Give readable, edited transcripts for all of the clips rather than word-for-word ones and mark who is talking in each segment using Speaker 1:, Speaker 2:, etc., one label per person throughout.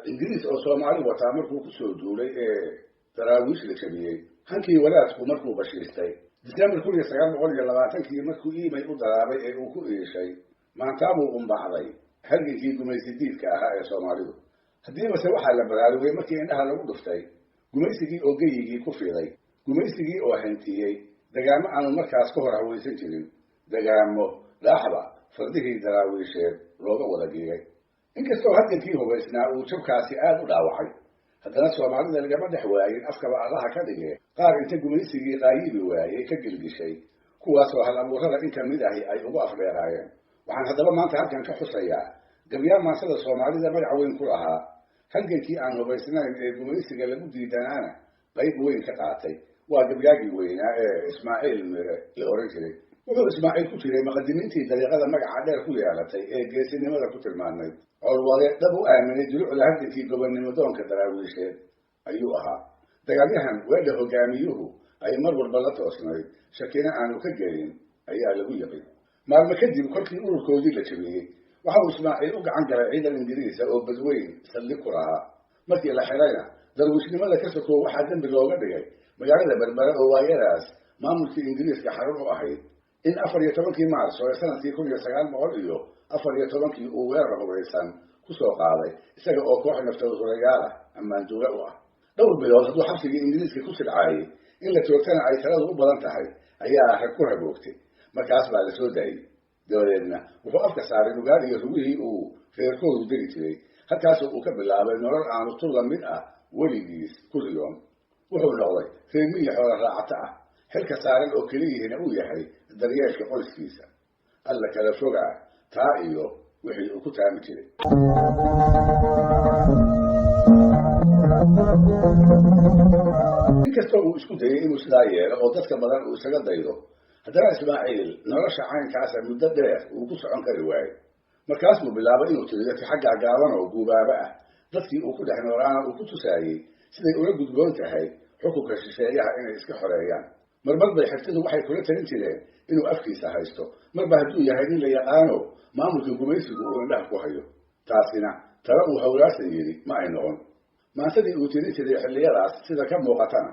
Speaker 1: ingiriis oo Soomaali wataa markuu ku soo duulay daraawiish la jabiyay hankii walaadku markuu bashiistay December 1920 markuu iimay u daraabay ee uu ku iishay maantaabuu umbacday halgankii gumaysidiidka ahaa ee Soomaalidu haddii base waxaa la baraarugay markii indhaha lagu dhuftay gumaysigii oo geyigii ku fiday gumaysigii oo hantiyey dagaamo aanu markaas ka hor hawaysan jirin dagaamo dhaaxba fardihii daraawiisheed looga wada geeyay inkastoo halgankii hubaysnaa uu jabkaasi aad u dhaawacay haddana Soomaalida lagama dhex waayin afkaba allaha ka dhigay qaar inta gumaysigii qaayibi waayay ka gilgishay kuwaasoo hal abuurada in kamid ahi ay ugu afdheeraayeen waxaan haddaba maanta halkan ka xusayaa gabyaal maansada Soomaalida magac weyn ku lahaa halgankii aan hubaysnayn ee gumaysiga lagu diidanaana qayb weyn ka qaatay waa gabyaagii weynaa ee Ismaaciil Mire la oran jiray wuxuu Ismaaciil ku jiray maqadimiintii dariiqada magaca dheer ku yeelatay ee geesinimada ku tilmaamay codwade dhab u aaminay dulucda halgankii gobonnimo doonka daraawiisheed ayuu ahaa dagaalyahan weedha hogaamiyuhu ay mar walba la toosnayd shakina aanu ka gelin ayaa lagu yaqin maalmo kadib kolkii ururkoodii la jabiyey waxa uu Ismaaciil u gacan galay ciidan Ingiriis oo badweyn saldhig ku lahaa markii la xirayna darwiishnimada ka sokoo waxaa dambi looga dhigay magaalada Berbera oo waayadaas maamulkii Ingiriiska xarun u ahayd in 14 Maarso sanadkii 1914 uu weerar hubeysan ku soo qaaday isaga oo koox naftoodurayaal ah ammaan duula u ah dhowr bilood hadduu xabsigii Ingiriiska ku silcaayay in la joogtana ay taladu u badan tahay ayaa rag ku haboogtay markaas baa la soo daayay dabadeedna wuxuu afka saaray lugaal iyo rugihii uu reerkoodu degi jiray halkaasoo uu ka bilaabay nolol aanu tur la mid ah weligiis ku riyoon wuxuu noqday reer miyi xoola raacata ah xilka saaran oo keliyihiina uu yahay daryeelka qoyskiisa alla kala fogaa taa iyo wixii uu ku taami jiray inkastoo uu isku dayay inuu sidaa yeelo oo dadka badan uu isaga daydo haddana Ismaaciil nolosha caynkaasa muddo dheer uu ku socon kari waayey markaas buu bilaabay inuu tiriyo xagga gaaban oo guubaaba ah dadkii uu ku dhex noolaana uu ku tusaayey siday ula gudboon tahay xukunka shisheeyaha inay iska xoreeyaan marmar bay xigtadu waxay kula talin jireen inuu afkiisa haysto marba hadduu yahay nin la yaqaano maamulka gumaysigu uu indhaha ku hayo taasina tala uu hawlaarsan yidhi ma ay noqon maansadii uu tirin jiray xilliyadaas sida ka muuqatana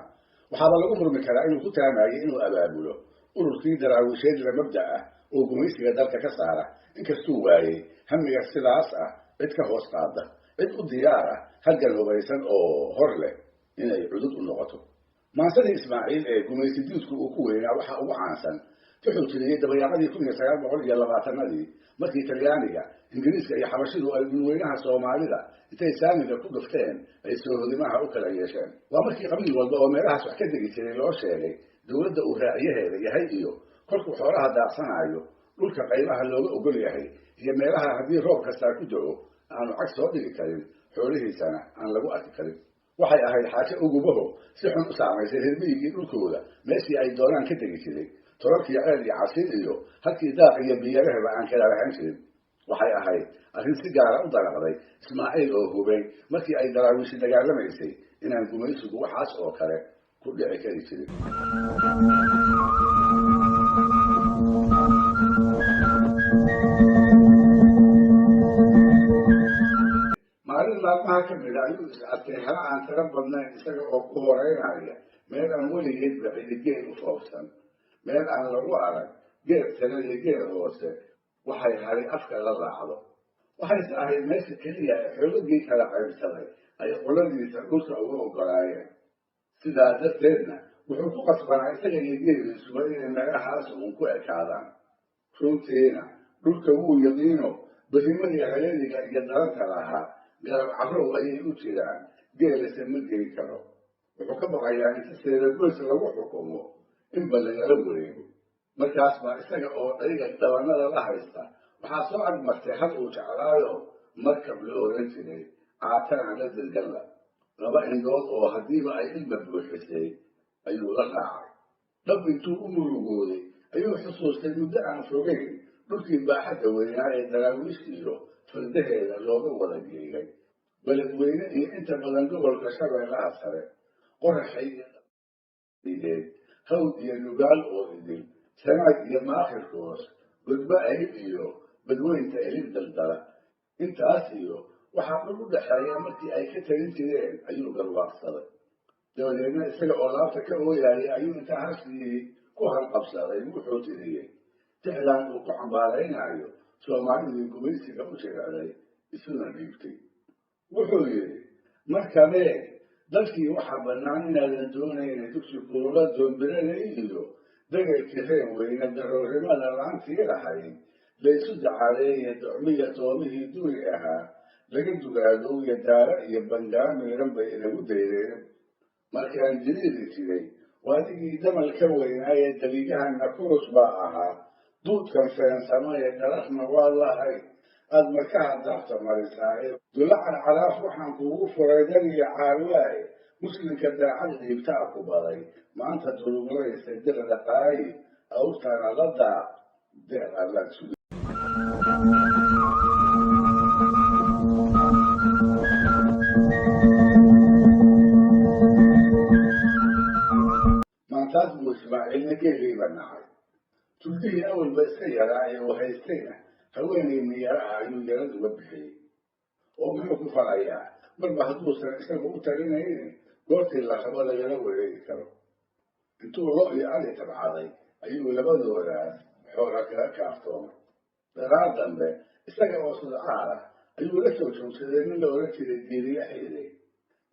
Speaker 1: waxaaba lagu murmi karaa inuu ku taamayay inuu abaabulo ururkii daraawiisheed la mabda ah oo gumaysiga dalka ka saara inkastuu waayey hamiga sidaas ah cid ka hoos qaada cid u diyaar ah halgan hubaysan oo hor leh inay cudud u noqoto maansadii Ismaaciil ee gumaysidiidku uu ku weynaa waxa ugu caansan wuxuu tiriyay dabayaaqadii 1920 markii Talyaaniga Ingiriiska iyo Xabashidu ay dadweynaha Soomaalida intay saamiga ku dhufteen ay soo hodimaha u kala yeesheen waa markii qabiil walba oo meelahaas wax ka degi jiray loo sheegay dawladda uu raaciyaheeda yahay iyo kolkuu xoolaha daaqsanayo dhulka qaybaha looga ogol yahay iyo meelaha haddii roob kasta ku da'o aanu cag soo dhigi karin xoolihiisana aan lagu arki karin waxay ahayd xaajo ugubaho si xun u saamaysay reer miyigii dhulkooda meeshii ay doonaan ka tegi jiray tolobkii ceel iyo casiir iyo halkii daaq iyo biyarahaba aan kala lahan jirin waxay ahayd arrin si gaara u dalaqday Ismaaciil oo hubay markii ay daraawiishi dagaalamaysay inaan gumaysigu waxaas oo kale ku dhici kari jirin maalin maalmaha ka mid ah ayuu is arkay hala aan tiro badnayn isaga oo ku horeynaya meel aan weligeed bixiyay geed u foofsan meel aan lagu arag geed sare iyo geed hoose waxay haray afka la raacdo waxayse ahayd meesha keliya ee xoogagii kala qaybsaday ay qoladiisa dhulka uga ogolaayeen sidaa darteedna wuxuu ku qasbanaa isaga iyo geediisuba inay meelahaas uun ku ekaadaan runtiina dhulka wuu yaqiino barimadii hayadiga iyo daranta lahaa garab cabrow ayay u jiraan geelase ma geli karo wuxuu ka baqayaa inta seedagoys lagu xukumo inba lagala wareego markaas baa isaga oo dhayga dabanada la haysta waxaa soo agmartay hal uu jeclaayo markab la oran jiray caatana la dilgalla laba indhood oo haddiiba ay ilma buuxisay ayuu la raacay dhab intuu u murugooday ayuu xusuustay muddo aan fogeyn dhulkii baaxadda weynaa ee daraawiish iyo fardaheeda looga wada geegay beledweyne iyo inta badan gobolka Shabeellaha Sare qoraxay ideed hawd iyo nugaal oo idil sanaag iyo maakhirkoos gudba ayib iyo badweynta elib daldala intaas iyo waxaa lagu dhexeeya markii ay ka tegin jireen ayuu garwaaqsaday dabadeedna isaga oo laabta ka ooyaayay ayuu intaa halkii ku halqabsaday wuxuu tiriyey tixdan uu ku cambaaraynayo soomaalidii gumaysiga u jeclay isuna dhiibtay wuxuu yidhi markabee dalkii waxaa bannaan inaadan doonayna dugsi kulula doombiralay iyo dagalkii reen weyne daroorimada laantii lahayd laysu dacaaleeye docmiya toomihii duuri ahaa laga dugaado iyo daara iyo bangaar miiran bay inagu daydeen markaan jiriiri jiray waadigii damal ka weynaaye dabiigahana kurus baa ahaa duudkan feensama ee dharafna waa lahay aada markaha daafta marisaaye dulacan calaaf waxaan kuugu furay dan iyo caarwaaye muslimka daacad dhiibtaa ku baday maanta duluglaysa dirda qaayi awrtana la daaq deeq allaad sugi maantaas buu ismaaciilna geeliiba nacay tuldihii awalba iska yaraa ee uu haystayna haweenay miyara ah ayuu yarad uga bixiyey oo muxuu ku falayaa marba hadduusan isaga u talinaynin goortii la rabo lagala wareegi karo intuu lo iyo ali tabcaday ayuu labadoodaas xoola kaga kaaftoomay dagaal dambe isaga oo sudcaal ah ayuu la soo joogsaday nin la oran jiray diiriya xiiday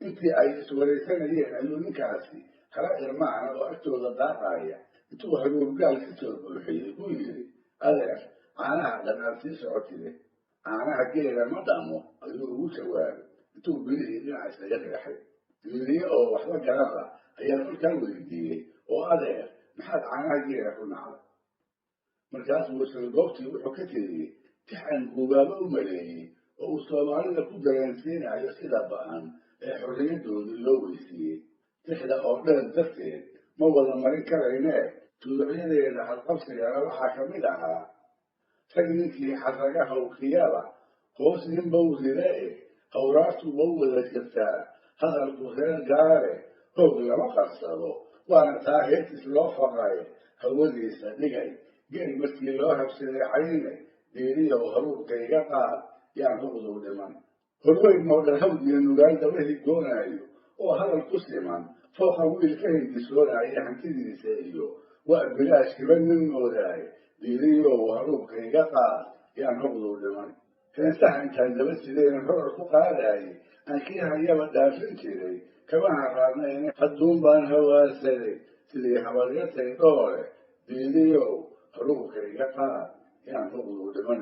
Speaker 1: intii ay iswaraysanayeen ayuu ninkaasi kala irmaana oo agtooda daaqaaya intuu haruurgaal ka soo buuxiyey buu yidhi adeer caanaha dhan aad sii socotide caanaha geela ma dhamo ayuu ugu jawaabay intuu bilihii dhinaca isaga reexay diiriye oo waxba garan la ayaa kolkaa weydiiyey oo adeer maxaad caanaha geela ku nacday markaasuu isla goobtii wuxuu ka tiriyey tixan guubaabo u maleeyey oo uu soomaalida ku dareensiinayo sida ba-an ee xorriyadoodii loo weysiiyey tixda oo dhan darteed ma wada marin karaynee tuducyadeeda halqabsigana waxaa ka mid ahaa rag ninkii xasagaha ukiyaba hoos ninba u ridee hawraartu ma u wada jirtaa hadalku reer gaare hoog lama qarsado waana taa heertiis loo faqay hawadiisa dhigay geel markii loo habsaday cayne diiriyow haruurka iga qaad yaan huqduu dhiman horweyn moodhan hawd iyo nugaal dabahii goonaayo oo hadal ku siman fooqa wiil ka hindisoonaya hantidiisa iyo waa bilaash hiba nin moodaay diiriyow haruurka iga qaad yaan huqduu dhiman heensaha intaan daba sideen horar ku qaadaayay aan kii hayaba dhaafin jiray kabaha raadnayna hadduun baan hawaasaday sidii habaryartay dhoole diiriyow haruurka iga qaad yaan huqduu dhiman